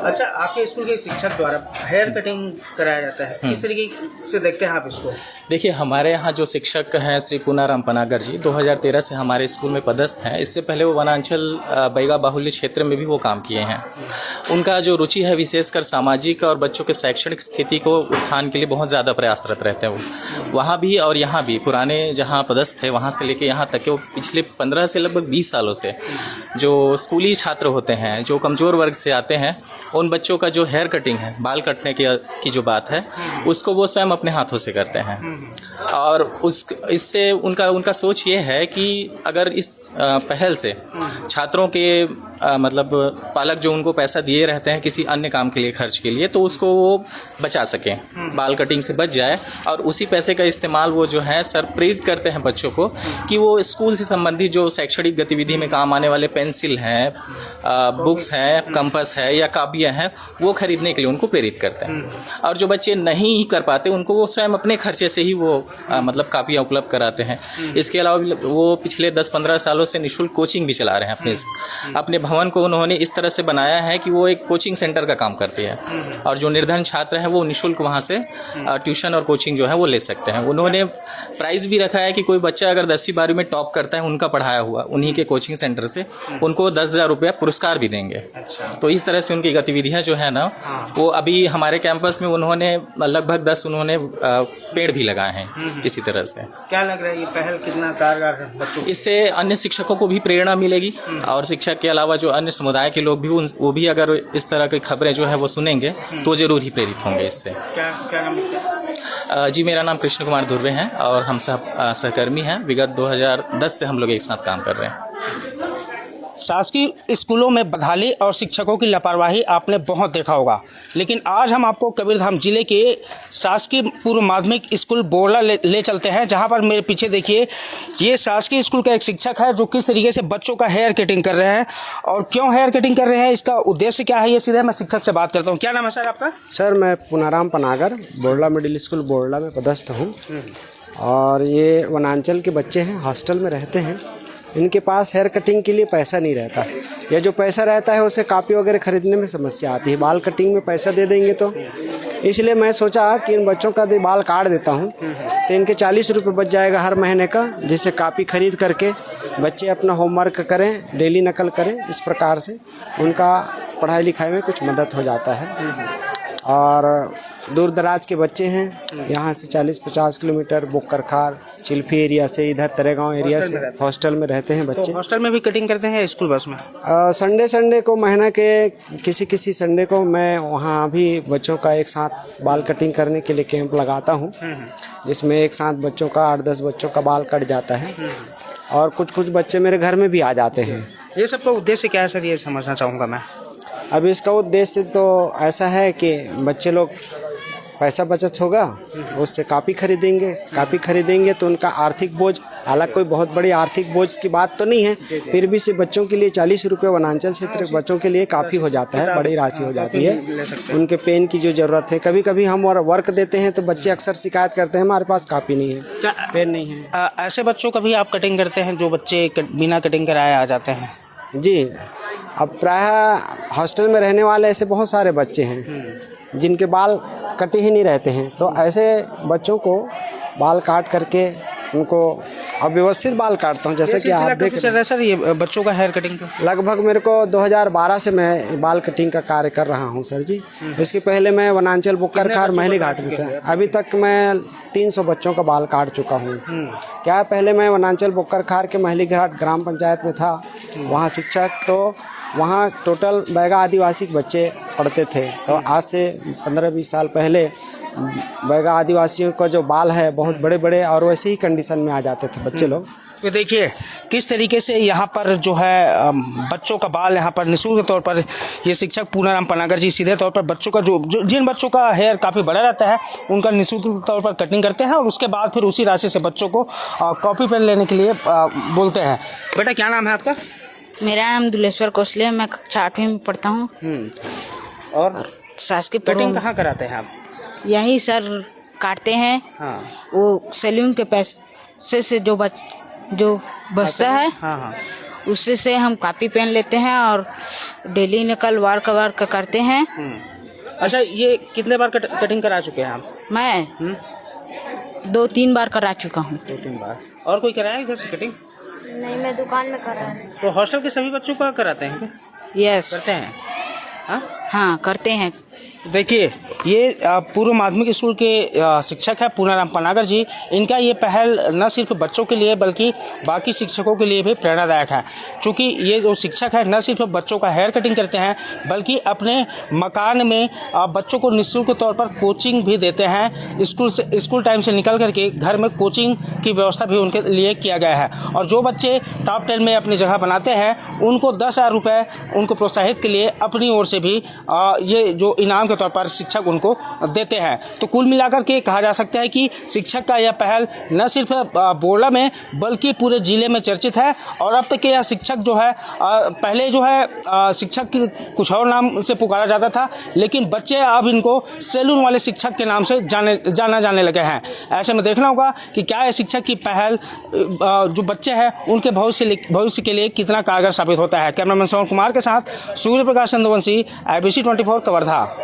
अच्छा, आपके स्कूल के शिक्षक द्वारा हेयर कटिंग कराया जाता है, किस तरीके से देखते हैं आप इसको? देखिए, हमारे यहाँ जो शिक्षक हैं श्री पूनाराम पनागर जी 2013 से हमारे स्कूल में पदस्थ हैं। इससे पहले वो वनांचल बैगा बाहुल्य क्षेत्र में भी वो काम किए हैं। उनका जो रुचि है विशेषकर सामाजिक और बच्चों के शैक्षणिक स्थिति को उत्थान के लिए बहुत ज़्यादा प्रयासरत रहते हैं। वो वहाँ भी और यहाँ भी पुराने जहाँ पदस्थ थे वहाँ से लेके यहाँ तक के वो पिछले 15 से लगभग 20 सालों से जो स्कूली छात्र होते हैं, जो कमज़ोर वर्ग से आते हैं, उन बच्चों का जो हेयर कटिंग है, बाल कटने की जो बात है, उसको वो स्वयं अपने हाथों से करते हैं। और इससे उनका सोच ये है कि अगर इस पहल से छात्रों के मतलब पालक जो उनको पैसा दिए रहते हैं किसी अन्य काम के लिए, खर्च के लिए, तो उसको वो बचा सकें, बाल कटिंग से बच जाए, और उसी पैसे का इस्तेमाल वो जो है सर प्रेरित करते हैं बच्चों को कि वो स्कूल से संबंधित जो शैक्षणिक गतिविधि में काम आने वाले पेंसिल हैं, बुक्स हैं, कंपास है या कापियाँ हैं, वो खरीदने के लिए उनको प्रेरित करते हैं। और जो बच्चे नहीं कर पाते उनको वो स्वयं अपने खर्चे से ही वो मतलब कापियाँ उपलब्ध कराते हैं। इसके अलावा वो पिछले 10-15 सालों से निःशुल्क कोचिंग भी चला रहे हैं। अपने भवन को उन्होंने इस तरह से बनाया है कि वो एक कोचिंग सेंटर का काम करती है, और जो निर्धन छात्र हैं वो निःशुल्क वहाँ से ट्यूशन और कोचिंग जो है वो ले सकते हैं। उन्होंने प्राइज़ भी रखा है कि कोई बच्चा अगर 10वीं 12वीं में टॉप करता है उनका पढ़ाया हुआ, उन्हीं के कोचिंग सेंटर से उनको 10,000 रुपया पुरस्कार भी देंगे। तो इस तरह से उनकी गतिविधियाँ जो है ना, वो अभी हमारे कैंपस में उन्होंने लगभग 10 उन्होंने पेड़ भी लगाए हैं इसी तरह से। क्या लग रहा है ये पहल कितना कारगर है बच्चों? इससे अन्य शिक्षकों को भी प्रेरणा मिलेगी, और शिक्षक के अलावा जो अन्य समुदाय के लोग भी वो भी अगर इस तरह की खबरें जो है वो सुनेंगे तो जरूर ही प्रेरित होंगे इससे। क्या नाम है? जी, मेरा नाम कृष्ण कुमार धुर्वे है और हम सब सहकर्मी हैं। विगत 2010 से हम लोग एक साथ काम कर रहे हैं। शासकीय स्कूलों में बदहाली और शिक्षकों की लापरवाही आपने बहुत देखा होगा, लेकिन आज हम आपको कबीरधाम जिले के शासकीय पूर्व माध्यमिक स्कूल बोरला ले चलते हैं, जहां पर मेरे पीछे देखिए ये शासकीय स्कूल का एक शिक्षक है जो किस तरीके से बच्चों का हेयर कटिंग कर रहे हैं और क्यों हेयर कटिंग कर रहे हैं, इसका उद्देश्य क्या है, ये सीधे मैं शिक्षक से बात करता हूँ। क्या नाम है सर आपका? सर, मैं पूनाराम पनागर बोरला मिडिल स्कूल बोरला में पदस्थ हूँ, और ये वनांचल के बच्चे हैं, हॉस्टल में रहते हैं। इनके पास हेयर कटिंग के लिए पैसा नहीं रहता, या जो पैसा रहता है उसे कापी वगैरह खरीदने में समस्या आती है। बाल कटिंग में पैसा दे देंगे तो, इसलिए मैं सोचा कि इन बच्चों का बाल काट देता हूँ तो इनके 40 रुपये बच जाएगा हर महीने का, जिससे कापी खरीद करके बच्चे अपना होमवर्क करें, डेली नकल करें। इस प्रकार से उनका पढ़ाई लिखाई में कुछ मदद हो जाता है। और दूर दराज के बच्चे हैं, यहाँ से 40-50 किलोमीटर बोकरखार चिल्फी एरिया से, इधर तरेगांव एरिया से हॉस्टल में रहते हैं बच्चे। तो हॉस्टल में भी कटिंग करते हैं स्कूल बस में? संडे को महीना के किसी संडे को मैं वहाँ भी बच्चों का एक साथ बाल कटिंग करने के लिए कैंप लगाता हूँ, जिसमें एक साथ बच्चों का 8-10 बच्चों का बाल कट जाता है, और कुछ बच्चे मेरे घर में भी आ जाते हैं। ये सब का उद्देश्य क्या है सर, ये समझना चाहूँगा मैं। अब इसका उद्देश्य तो ऐसा है कि बच्चे लोग पैसा बचत होगा, उससे कापी खरीदेंगे तो उनका आर्थिक बोझ, हालांकि कोई बहुत बड़ी आर्थिक बोझ की बात तो नहीं है, फिर भी से बच्चों के लिए 40 रुपये वनांचल क्षेत्र के बच्चों के लिए काफ़ी हो जाता है, बड़ी राशि हो जाती है। उनके पेन की जो ज़रूरत है, कभी कभी हम वर्क देते हैं तो बच्चे अक्सर शिकायत करते हैं हमारे पास कापी नहीं है, पेन नहीं है। ऐसे बच्चों का भी आप कटिंग करते हैं जो बच्चे बिना कटिंग कराए आ जाते हैं? जी, अब प्रायः हॉस्टल में रहने वाले ऐसे बहुत सारे बच्चे हैं जिनके बाल कटे ही नहीं रहते हैं, तो ऐसे बच्चों को बाल काट करके उनको अब व्यवस्थित बाल काटता हूँ, जैसे कि आप देख रहे हैं। सर, ये बच्चों का हेयर कटिंग का लगभग मेरे को 2012 से मैं बाल कटिंग का कार्य कर रहा हूँ सर जी। इसके पहले मैं वनांचल बोकरखार महली घाट में था, अभी तक मैं 300 बच्चों का बाल काट चुका हूँ। क्या पहले मैं वनांचल बोकरखार के महली घाट ग्राम पंचायत में था, वहाँ शिक्षक, तो वहाँ टोटल बैगा आदिवासी के बच्चे पढ़ते थे। तो आज से 15-20 साल पहले बैगा आदिवासियों का जो बाल है बहुत बड़े बड़े और वैसे ही कंडीशन में आ जाते थे बच्चे लोग। तो देखिए किस तरीके से यहाँ पर जो है बच्चों का बाल यहाँ पर निःशुल्क तौर पर ये शिक्षक पूनाराम पनागर जी सीधे तौर पर बच्चों का जो जिन बच्चों का हेयर काफ़ी बड़ा रहता है उनका निःशुल्क तौर पर कटिंग करते हैं, और उसके बाद फिर उसी राशि से बच्चों को कॉपी पेन लेने के लिए बोलते हैं। बेटा क्या नाम है आपका? मेरा नाम दुलेश्वर कोसले, मैं कक्षा 8वीं में पढ़ता हूँ। और शासकीय कटिंग कहाँ कराते हैं आप? यहीं सर काटते हैं। हाँ। वो सैलून के पैसे से जो बचता है, हाँ हाँ, उससे से हम कॉपी पेन लेते हैं और डेली निकल वर्क करते हैं। अच्छा, ये कितने बार कटिंग करा चुके हैं आप? मैं 2-3 बार करा चुका हूँ। 2-3 बार। और कोई कराया इधर से कटिंग? नहीं, मैं दुकान में कर रहा हूँ। तो हॉस्टल के सभी बच्चों का कराते हैं क्या? यस, करते हैं? हाँ, हाँ करते हैं। देखिए, ये पूर्व माध्यमिक स्कूल के शिक्षक है पूनाराम पनागर जी। इनका ये पहल न सिर्फ बच्चों के लिए बल्कि बाकी शिक्षकों के लिए भी प्रेरणादायक है, क्योंकि ये जो शिक्षक है न सिर्फ बच्चों का हेयर कटिंग करते हैं बल्कि अपने मकान में बच्चों को निःशुल्क तौर पर कोचिंग भी देते हैं। स्कूल टाइम से निकल करके घर में कोचिंग की व्यवस्था भी उनके लिए किया गया है। और जो बच्चे टॉप 10 में अपनी जगह बनाते हैं उनको 10,000 रुपये उनको प्रोत्साहित के लिए अपनी ओर से भी ये जो इनाम के तौर पर शिक्षक उनको देते हैं। तो कुल मिलाकर के कहा जा सकता है कि शिक्षक का यह पहल न सिर्फ बोरला में बल्कि पूरे ज़िले में चर्चित है। और अब तक यह शिक्षक जो है पहले जो है शिक्षक की कुछ और नाम से पुकारा जाता था, लेकिन बच्चे अब इनको सैलून वाले शिक्षक के नाम से जाने लगे हैं। ऐसे में देखना होगा कि क्या यह शिक्षक की पहल जो बच्चे हैं उनके भविष्य के लिए कितना कारगर साबित होता है। कैमरामैन श्रवण कुमार के साथ सूर्य प्रकाश चंद्रवंशी, IBC 24 कवर्धा।